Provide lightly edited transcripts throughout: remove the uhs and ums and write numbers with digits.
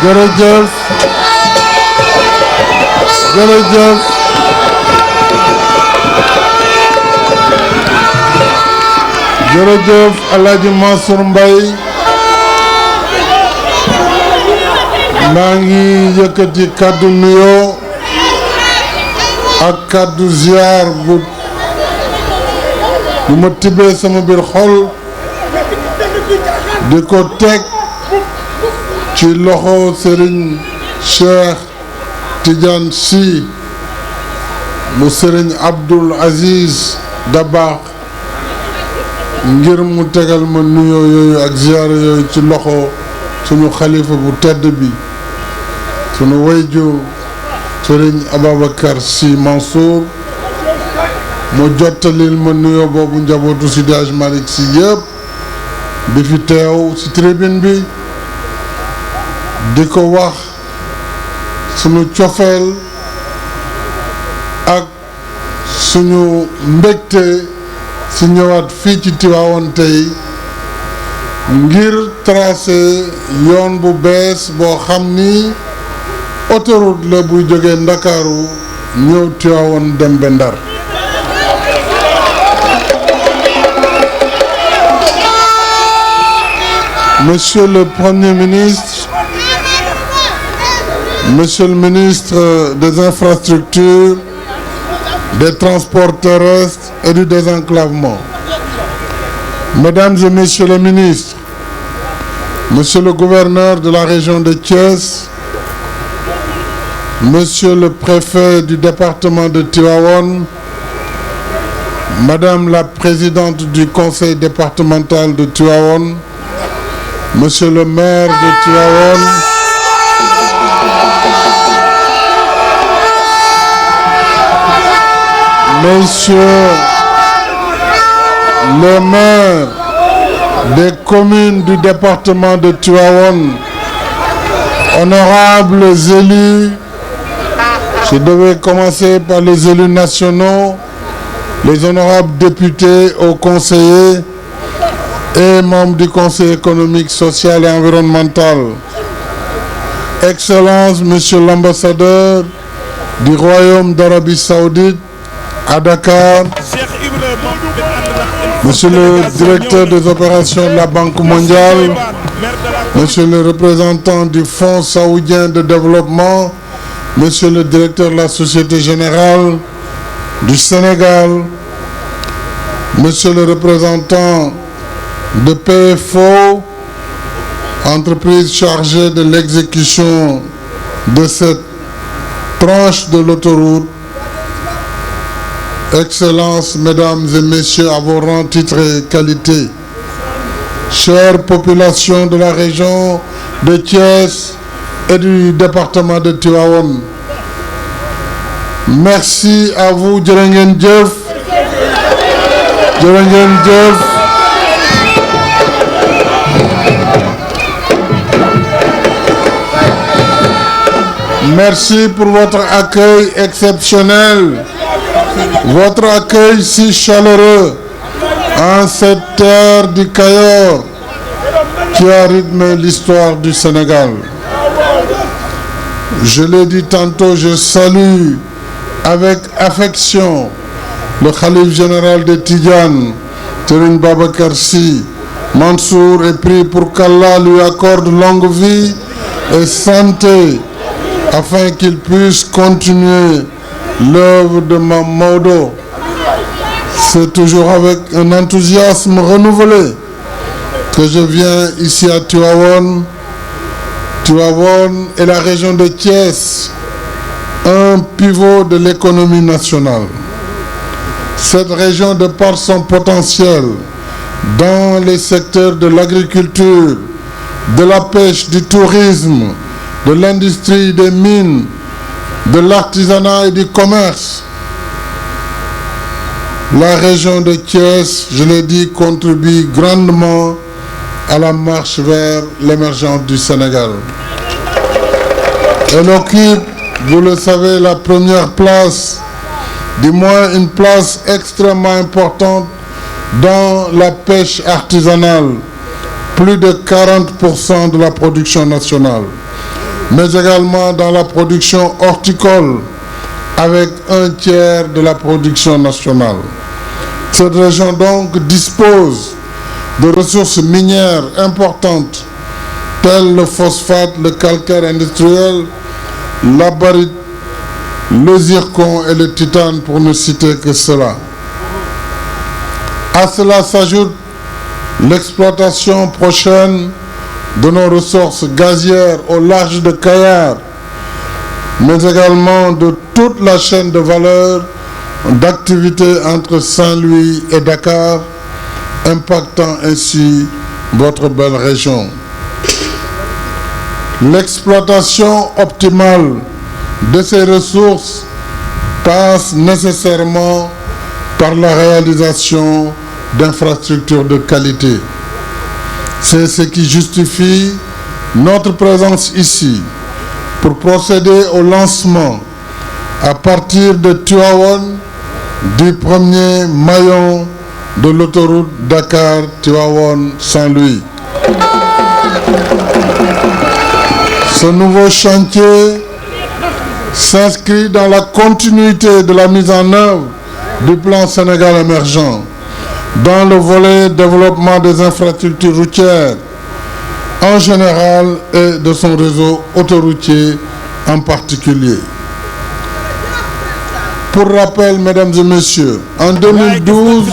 jërëjëf jërëjëf jërëjëf Alaaji Mansour Mbaye maa ngi yëkkati kàddu nuyoo ak kàddu ziar bu ma tibbee sama biir xol di ko teg ci loxo Serigne Cheikh Tidiane Sy mu Serigne Abdoul Aziz Dabakh ngir mu tegal ma nuyoo yooyu ak ziyaara yooyu ci loxo sunu xalifa bu tedd bi sunu wayjur Serigne Ababacar Sy Mansour mu jottalil ma nuyoo boobu njabootu Seydi Hadji Malick Sy yëpp bi fi teew ci tribune bi di ko wax sunu cofeel ak suñu mbégte ci ñëwaat fii ci Tivaouane tey ngir tracer yoon bu bees boo xam ni autoroute la buy jógee Ndakaaru ñëw Tivaouane dem ba Ndar Monsieur le Premier ministre, Monsieur le ministre des Infrastructures, des Transports terrestres et du désenclavement, Mesdames et Messieurs les ministres, Monsieur le gouverneur de la région de Thiès, Monsieur le préfet du département de Tivaouane, Madame la présidente du conseil départemental de Tivaouane, Monsieur le maire de Tivaouane, Messieurs les maires des communes du département de Tivaouane, honorables élus, je devais commencer par les élus nationaux, les honorables députés, hauts conseillers et membres du Conseil économique, social et environnemental. Excellences, Monsieur l'ambassadeur du Royaume d'Arabie Saoudite à Dakar, Monsieur le directeur des opérations de la Banque mondiale, Monsieur le représentant du Fonds saoudien de développement, Monsieur le directeur de la Société générale du Sénégal, Monsieur le représentant de PFO, entreprise chargée de l'exécution de cette tranche de l'autoroute, Excellences, Mesdames et Messieurs, à vos rangs, titres et qualités, chère population de la région de Thiès et du département de Tivaouane, merci à vous, jërë ngeen jëf, jërë ngeen jëf. Merci pour votre accueil exceptionnel, votre accueil si chaleureux en cette terre du Cayor qui a rythmé l'histoire du Sénégal. Je l'ai dit tantôt, je salue avec affection le khalife général de Tidiane, Serigne Babacar Sy Mansour, et prie pour qu'Allah lui accorde longue vie et santé afin qu'il puisse continuer l'œuvre de Mame Maodo. C'est toujours avec un enthousiasme renouvelé que je viens ici à Tivaouane. Tivaouane est la région de Thiès, un pivot de l'économie nationale. Cette région, de par son potentiel dans les secteurs de l'agriculture, de la pêche, du tourisme, de l'industrie, des mines, de l'artisanat et du commerce, la région de Thiès, je l'ai dit, contribue grandement à la marche vers l'émergence du Sénégal. Elle occupe, vous le savez, la première place, du moins une place extrêmement importante dans la pêche artisanale, plus de 40% de la production nationale. mais également dans la production horticole, avec 1/3 de la production nationale. Cette région donc dispose de ressources minières importantes, telles le phosphate, le calcaire industriel, la barite, le zircon et le titane, pour ne citer que cela. À cela s'ajoute l'exploitation prochaine de nos ressources gazières au large de Kayar, mais également de toute la chaîne de valeur d'activité entre Saint-Louis et Dakar, impactant ainsi votre belle région. L'exploitation optimale de ces ressources passe nécessairement par la réalisation d'infrastructures de qualité. C'est ce qui justifie notre présence ici pour procéder au lancement à partir de Tivaouane du premier maillon de l'autoroute Dakar-Tivaouane-Saint-Louis. Ce nouveau chantier s'inscrit dans la continuité de la mise en œuvre du plan Sénégal émergent dans le volet développement des infrastructures routières en général et de son réseau autoroutier en particulier. Pour rappel, mesdames et messieurs, en 2012,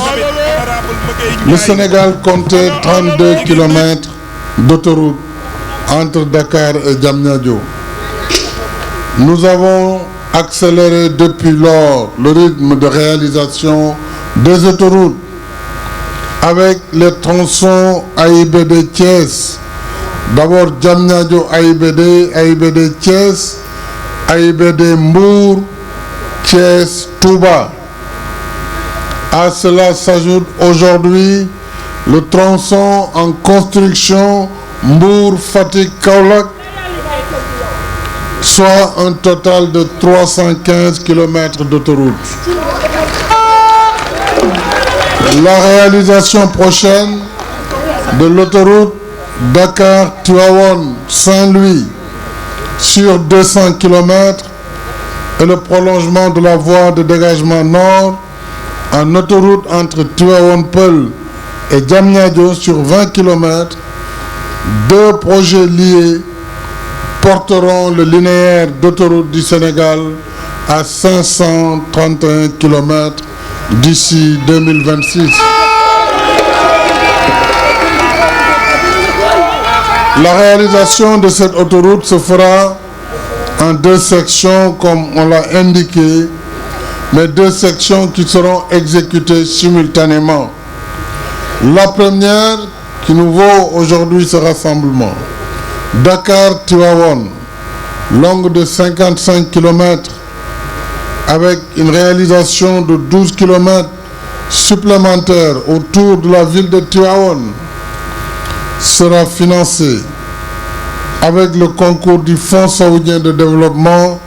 le Sénégal comptait 32 km d'autoroute entre Dakar et Diamniadio. Nous avons accéléré depuis lors le rythme de réalisation des autoroutes avec les tronçons AIBD Thiès. D'abord Diamniadio AIBD, AIBD Thiès, AIBD Mbour, Thiès Touba. À cela s'ajoute aujourd'hui le tronçon en construction Mbour Fatick Kaolack, soit un total de 315 km d'autoroute. La réalisation prochaine de l'autoroute Dakar-Tivaouane-Saint-Louis sur 200 km et le prolongement de la voie de dégagement nord en autoroute entre Tivaouane-Peulh et Diamniadio sur 20 km, deux projets liés porteront le linéaire d'autoroute du Sénégal à 531 km d'ici 2026. La réalisation de cette autoroute se fera en deux sections comme on l'a indiqué, mais deux sections qui seront exécutées simultanément. La première qui nous vaut aujourd'hui ce rassemblement, Dakar-Tivaouane, longue de 55 km, avec une réalisation de 12 km supplémentaires autour de la ville de Tivaouane, sera financée avec le concours du Fonds saoudien de développement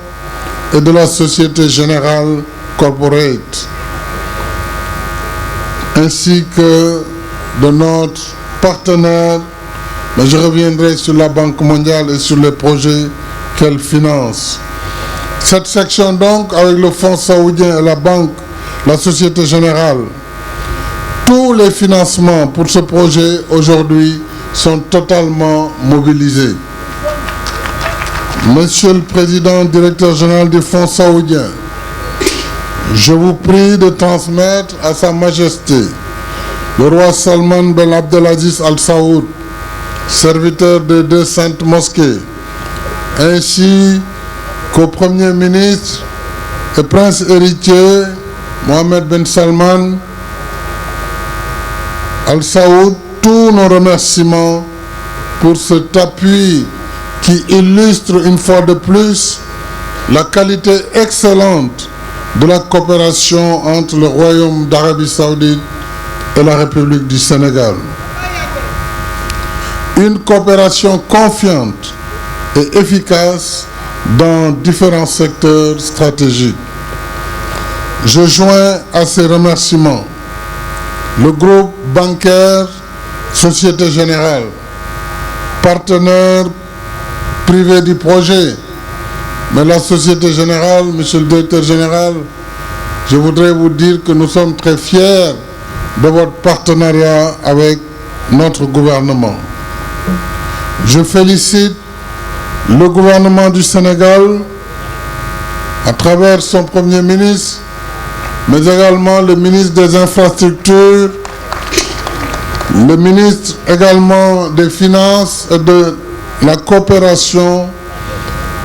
et de la Société Générale Corporate, ainsi que de notre partenaire, mais je reviendrai sur la Banque mondiale et sur les projets qu'elle finance. Cette section donc, avec le Fonds saoudien et la Banque, la Société Générale, tous les financements pour ce projet aujourd'hui sont totalement mobilisés. Monsieur le Président, Directeur Général du Fonds saoudien, je vous prie de transmettre à Sa Majesté le roi Salman Ben Abdelaziz Al Saoud, serviteur des deux saintes mosquées, ainsi qu'au Premier ministre et prince héritier Mohammed Ben Salman Al Saoud, tous nos remerciements pour cet appui qui illustre une fois de plus la qualité excellente de la coopération entre le Royaume d'Arabie Saoudite et la République du Sénégal. Une coopération confiante et efficace dans différents secteurs stratégiques. Je joins à ces remerciements le groupe bancaire Société Générale, partenaire privée du projet. Mais la Société Générale, Monsieur le Directeur Général, je voudrais vous dire que nous sommes très fiers de votre partenariat avec notre gouvernement. Je félicite le gouvernement du Sénégal à travers son Premier ministre, mais également le ministre des Infrastructures, le ministre également des Finances et de la Coopération,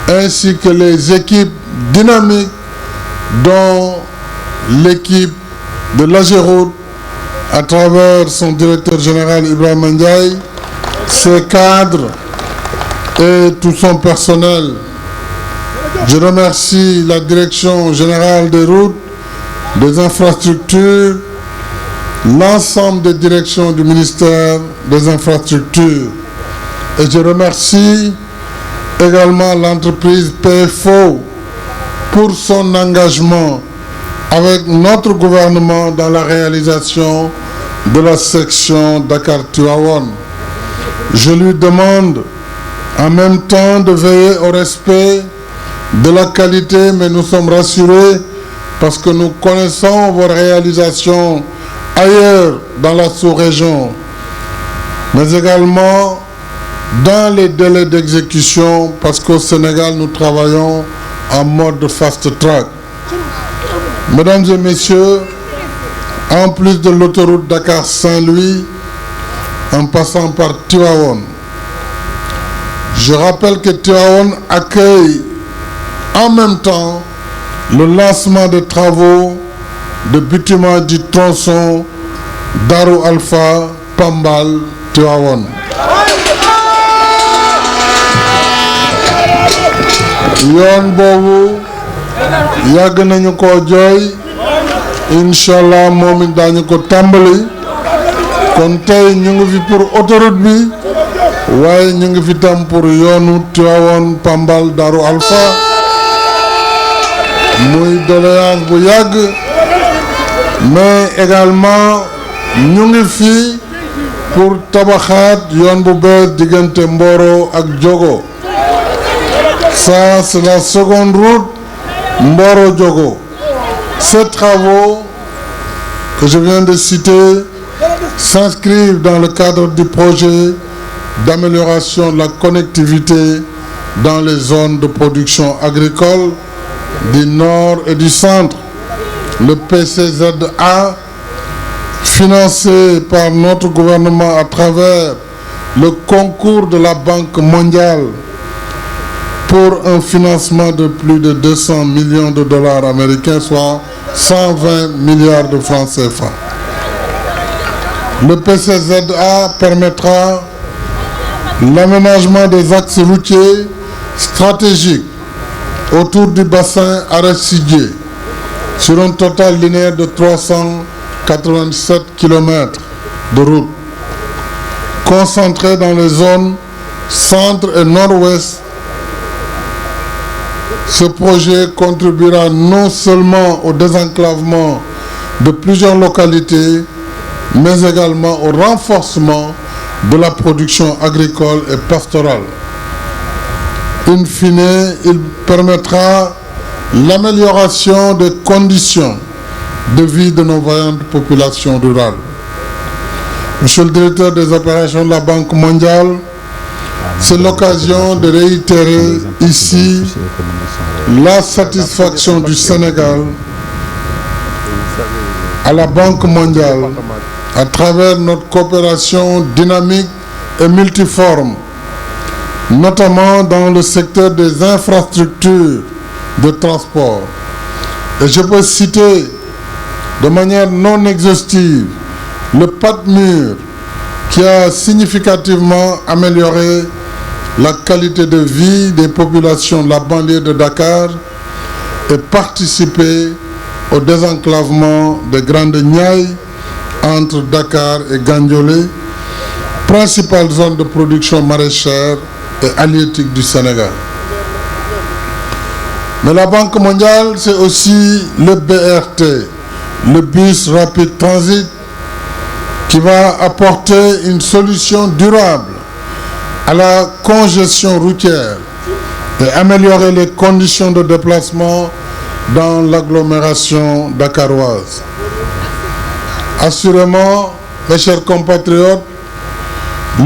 ainsi que les équipes dynamiques dont l'équipe de l'AGEROUTE à travers son directeur général Ibrahima Ndiaye, ses cadres et tout son personnel. Je remercie la direction générale des routes, des infrastructures, l'ensemble des directions du ministère des Infrastructures. Et je remercie également l'entreprise PFO pour son engagement avec notre gouvernement dans la réalisation de la section Dakar-Tivaouane. Je lui demande en même temps de veiller au respect de la qualité, mais nous sommes rassurés parce que nous connaissons vos réalisations ailleurs dans la sous-région, mais également dans les délais d'exécution, parce qu'au Sénégal, nous travaillons en mode fast-track. Mesdames et messieurs, en plus de l'autoroute Dakar-Saint-Louis, en passant par Tivaouane, je rappelle que Tivaouane accueille en même temps le lancement des travaux de bâtiment du tronçon Darou Alpha Pambal Tivaouane. yoon boobu yàgg nañu ko jooy inshallah moom it daañu ko tàmbali kon tey ñu ngi fi pour autoroute bi waaye ñu ngi fi tam pour yoonu Tivaouane Pambal Darou Alpha muy doléance bu yàgg mais également ñu ngi fi pour tabaxaat yoon bu bees diggante Mboro ak Diogo. Ça, c'est la seconde route Mboro-Diogo. Ces travaux que je viens de citer s'inscrivent dans le cadre du projet d'amélioration de la connectivité dans les zones de production agricole du Nord et du Centre. Le PCZA, financé par notre gouvernement à travers le concours de la Banque mondiale pour un financement de plus de 200 millions de dollars américains, soit 120 milliards de francs CFA. Le PCZA permettra l'aménagement des axes routiers stratégiques autour du bassin arachidier sur un total linéaire de 387 km de route, concentrés dans les zones centre et nord-ouest. Ce projet contribuera non seulement au désenclavement de plusieurs localités, mais également au renforcement de la production agricole et pastorale. In fine, il permettra l'amélioration des conditions de vie de nos vaillantes populations rurales. Monsieur le directeur des opérations de la Banque mondiale, c'est l'occasion de réitérer ici la satisfaction du Sénégal à la Banque mondiale à travers notre coopération dynamique et multiforme, notamment dans le secteur des infrastructures de transport. Et je peux citer de manière non exhaustive le PATMUR qui a significativement amélioré la qualité de vie des populations de la banlieue de Dakar et participé au désenclavement des Grandes Niayes entre Dakar et Gandiolé, principale zone de production maraîchère et halieutique du Sénégal. Mais la Banque mondiale, c'est aussi le BRT, le bus rapide transit, qui va apporter une solution durable à la congestion routière et améliorer les conditions de déplacement dans l'agglomération dakaroise. Assurément, mes chers compatriotes,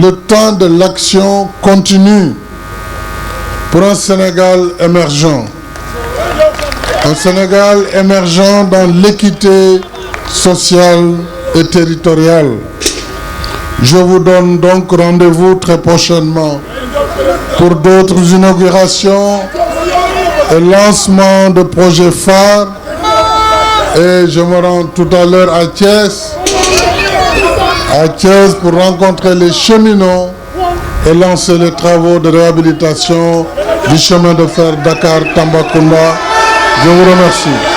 le temps de l'action continue pour un Sénégal émergent. Un Sénégal émergent dans l'équité sociale et territoriale. Je vous donne donc rendez-vous très prochainement pour d'autres inaugurations et lancements de projets phares. Et je me rends tout à l'heure à Thiès pour rencontrer les cheminots et lancer les travaux de réhabilitation du chemin de fer Dakar-Tambacounda. Je vous remercie.